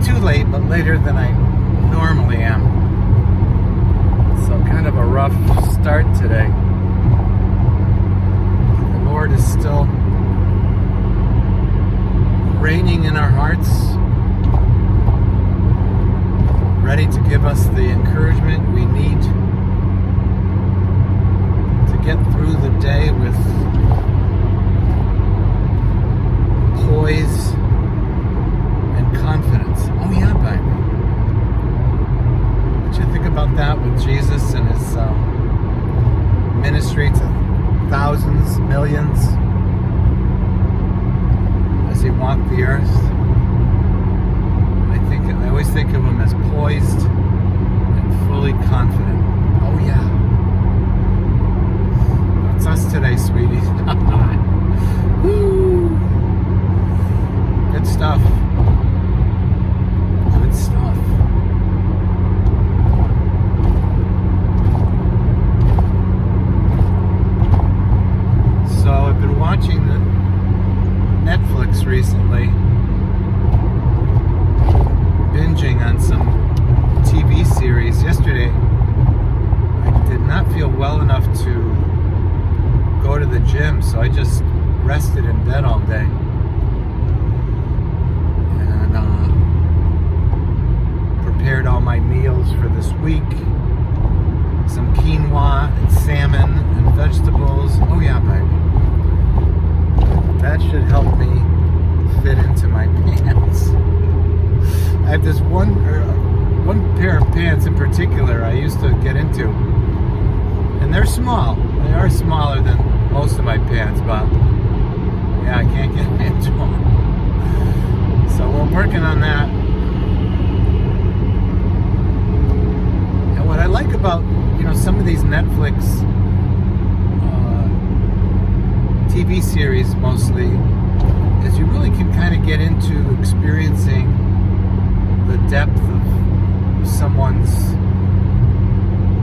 too late, but later than I normally am. So kind of a rough start today. The Lord is still reigning in our hearts, ready to give us the encouragement we need to get through the day with poise and confidence. Oh yeah, baby. What you think about that with Jesus and his ministry to thousands, millions, as he walked the earth? I always think of him as poised and fully confident. Oh yeah. That's us today, sweeties. Woo! Good stuff. Good stuff. So I've been watching the Netflix recently, binging on some TV series. Yesterday, I did not feel well enough to go to the gym, so I just rested in bed all day. And prepared all my meals for this week. Some quinoa and salmon and vegetables. Oh yeah, baby. That should help me fit into my pants. I have this one pair of pants in particular I used to get into, and they're small. They are smaller than most of my pants, but yeah, I can't get into them. So we're working on that. And what I like about some of these Netflix TV series mostly is you really can kind of get into experiencing the depth of someone's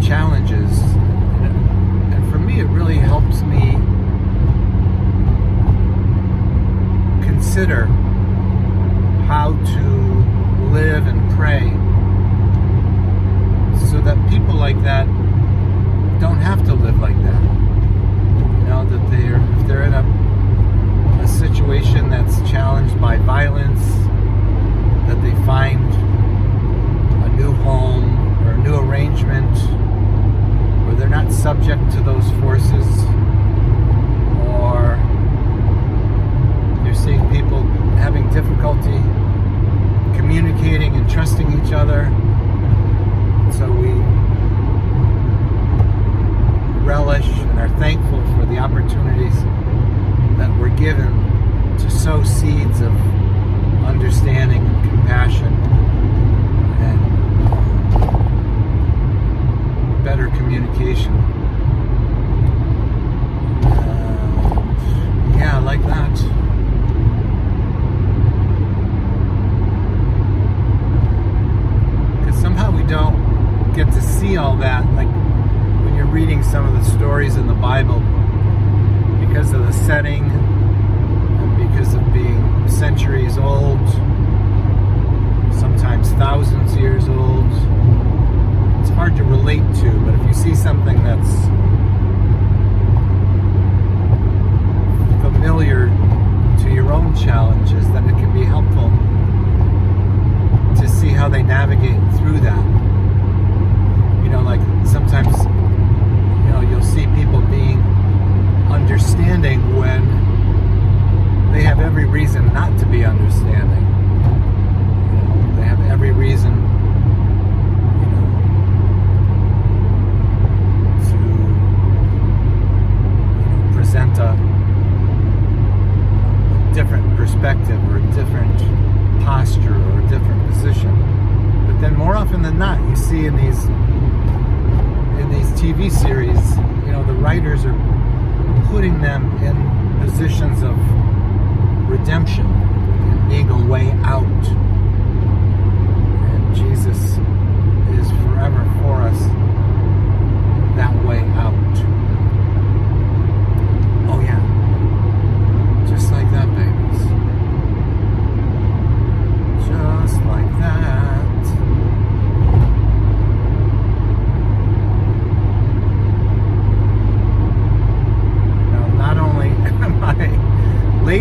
challenges, and for me it really helps me consider how to live and pray so that people like that don't have to live like that. That if they're in a situation that's challenged by violence, that they find a new home or a new arrangement where they're not subject to those forces, or you're seeing people having difficulty communicating and trusting each other. So we relish and are thankful for the opportunities that we're given to sow seeds of understanding and compassion and better communication. Yeah, like that. Because somehow we don't get to see all that, like when you're reading some of the stories in the Bible, because of the setting and because of being centuries old, sometimes thousands of years old. It's hard to relate to, but if you see something that's familiar to your own challenges, then it can be helpful to see how they navigate through that. Like sometimes, you'll see people being understanding when they have every reason not to be understanding. They have every reason, to present a different perspective or a different posture or a different position. But then more often than not, you see in these TV series, the writers are putting them in positions of redemption and being a way out. And Jesus is forever for us that way out. Oh yeah. Just like that, babies. Just like that.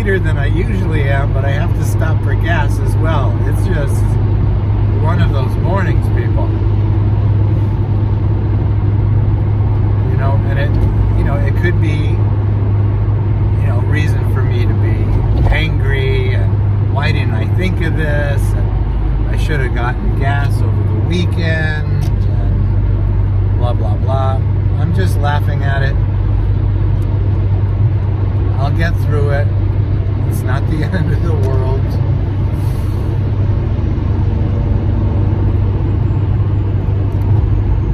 later than I usually am, but I have to stop for gas as well. It's just one of those mornings, people. You know, and it could be, reason for me to be angry, and why didn't I think of this, and I should have gotten gas over the weekend, and blah, blah, blah. I'm just laughing at it. I'll get through it. It's not the end of the world.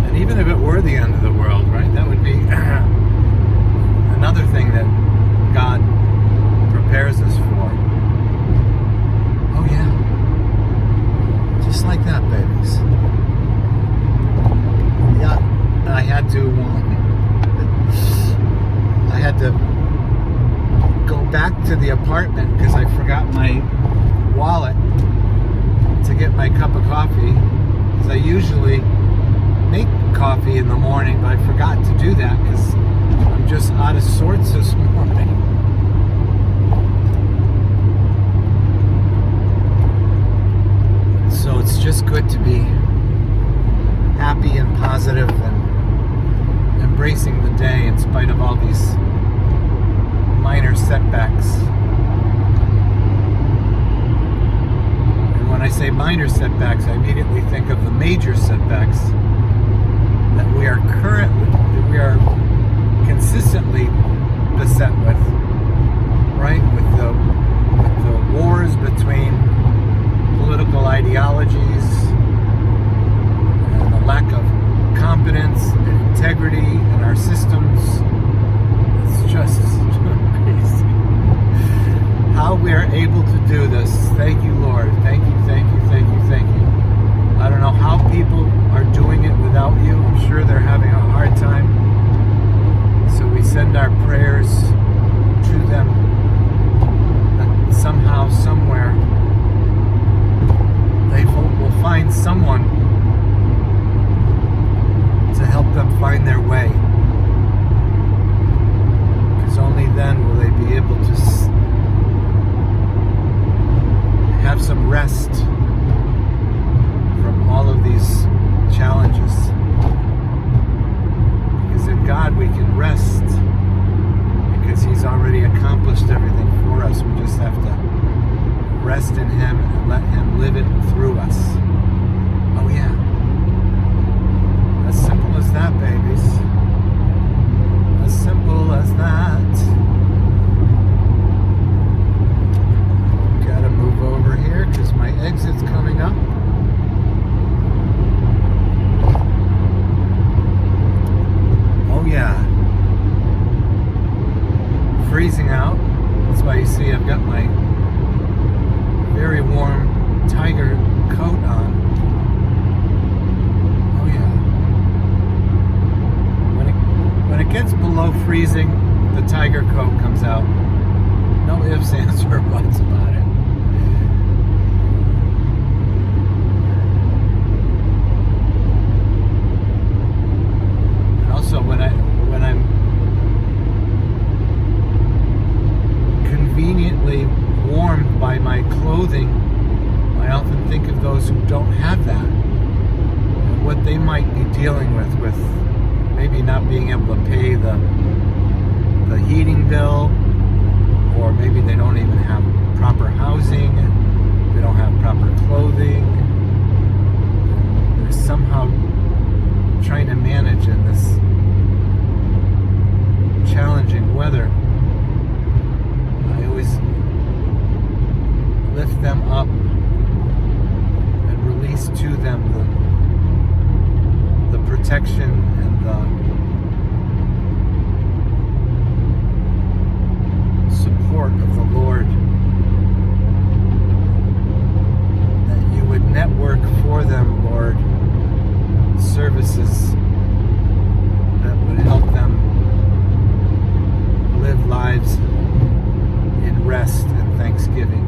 And even if it were the end of the world, right, that would be another thing that God prepares us for. Oh yeah. Just like that, babies. Yeah, I had to go back to the apartment because I forgot my wallet to get my cup of coffee, because I usually make coffee in the morning, but I forgot to do that because I'm just out of sorts this morning. So it's just good to be happy and positive and embracing the day in spite of all these minor setbacks. And when I say minor setbacks, I immediately think of the major setbacks that we are consistently beset with, right? With the wars between political ideologies and the lack of competence and integrity in our systems. It's just crazy how we are able to do this. Thank you, Lord. Thank you, thank you, thank you, thank you. I don't know how people are doing it without you. I'm sure they're having a hard time. So we send our prayers to them that somehow, somewhere, they will find someone to help them find their way. Because only then will they be able to have some rest from all of these challenges. Because in God we can rest, because He's already accomplished everything for us. We just have to rest in Him and let Him live it through us. Oh yeah. As simple as that, babies. As simple as that. Gotta move over here because my exit's coming up. Oh yeah. Freezing out. That's why you see I've got my very warm tiger coat on. Oh yeah. When it gets below freezing, the tiger coat comes out. No ifs, ands, or buts about it. And also when I'm conveniently warmed by my clothing, I often think of those who don't have that and what they might be dealing with maybe not being able to pay the heating bill, or maybe they don't even have proper housing, they don't have proper clothing. They're somehow trying to manage in this challenging weather. I always lift them up and release to them the protection and the support of the Lord, that you would network for them, Lord, services that would help them live lives in rest and thanksgiving.